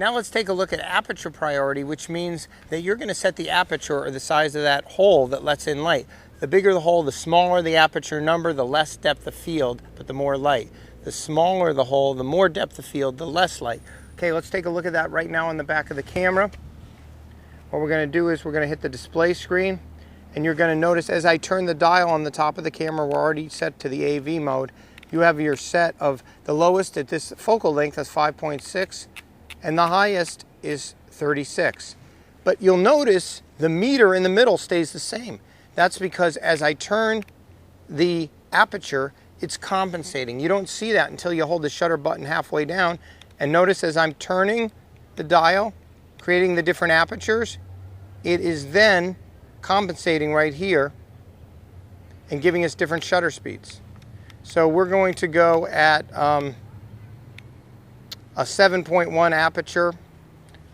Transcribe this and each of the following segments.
Now let's take a look at aperture priority, which means that you're going to set the aperture or the size of that hole that lets in light. The bigger the hole, the smaller the aperture number, the less depth of field, but the more light. The smaller the hole, the more depth of field, the less light. Okay, let's take a look at that right now on the back of the camera. What we're going to do is we're going to hit the display screen, and you're going to notice as I turn the dial on the top of the camera, we're already set to the AV mode. You have your set of the lowest at this focal length is 5.6 and the highest is 36. But you'll notice the meter in the middle stays the same. That's because as I turn the aperture, it's compensating. You don't see that until you hold the shutter button halfway down. And notice as I'm turning the dial, creating the different apertures, it is then compensating right here and giving us different shutter speeds. So we're going to go at a 7.1 aperture,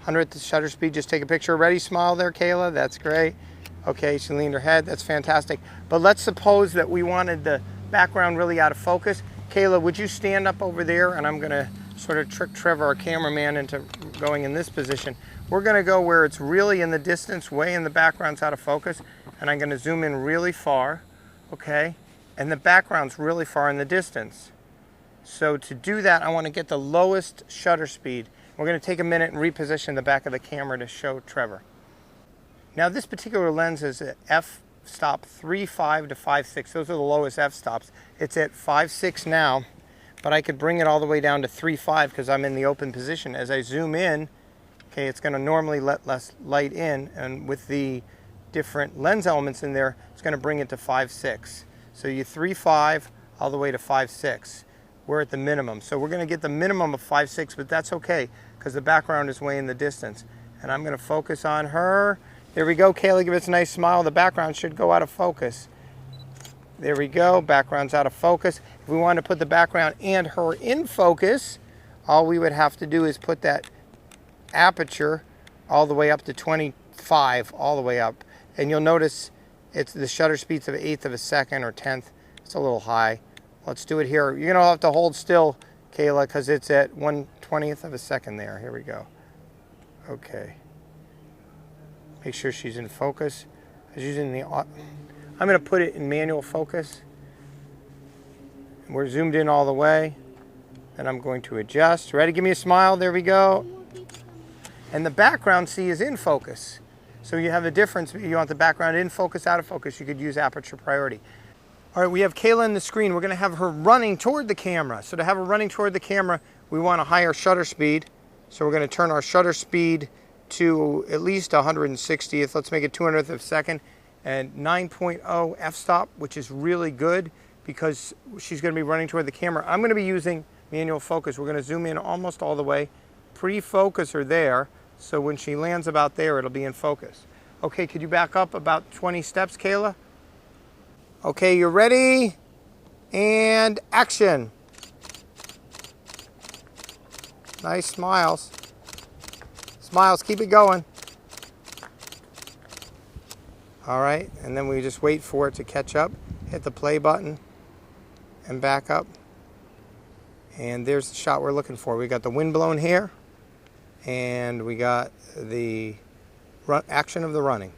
100th shutter speed. Just take a picture. Ready? Smile there, Kayla. That's great. Okay, she leaned her head. That's fantastic. But let's suppose that we wanted the background really out of focus. Kayla, would you stand up over there? And I'm going to sort of trick Trevor, our cameraman, into going in this position. We're going to go where it's really in the distance, way in the background's out of focus. And I'm going to zoom in really far. Okay? And the background's really far in the distance. So to do that, I want to get the lowest shutter speed. We're going to take a minute and reposition the back of the camera to show Trevor. Now this particular lens is at f-stop 3.5 to 5.6. Those are the lowest f-stops. It's at 5.6 now, but I could bring it all the way down to 3.5 because I'm in the open position. As I zoom in, okay, it's going to normally let less light in, and with the different lens elements in there, it's going to bring it to 5.6. So you 3.5 all the way to 5.6. We're at the minimum. So we're going to get the minimum of 5.6, but that's okay because the background is way in the distance. And I'm going to focus on her. There we go. Kayla, give us a nice smile. The background should go out of focus. There we go. Background's out of focus. If we want to put the background and her in focus, all we would have to do is put that aperture all the way up to 25, all the way up. And you'll notice it's the shutter speeds of 1/8 of a second or 1/10. It's a little high. Let's do it here. You're going to have to hold still, Kayla, because it's at 1/20th of a second there. Here we go. Okay. Make sure she's in focus. I'm going to put it in manual focus. We're zoomed in all the way. And I'm going to adjust. Ready? Give me a smile. There we go. And the background, see, is in focus. So you have a difference. You want the background in focus, out of focus. You could use aperture priority. All right, we have Kayla on the screen. We're going to have her running toward the camera. So to have her running toward the camera, we want a higher shutter speed. So we're going to turn our shutter speed to at least 160th. Let's make it 200th of a second. And 9.0 f-stop, which is really good because she's going to be running toward the camera. I'm going to be using manual focus. We're going to zoom in almost all the way. Pre-focus her there. So when she lands about there, it'll be in focus. Okay, could you back up about 20 steps, Kayla? Okay, you're ready? And action. Nice smiles. Smiles, keep it going. All right, and then we just wait for it to catch up. Hit the play button and back up. And there's the shot we're looking for. We got the wind-blown hair. And we got the action of the running.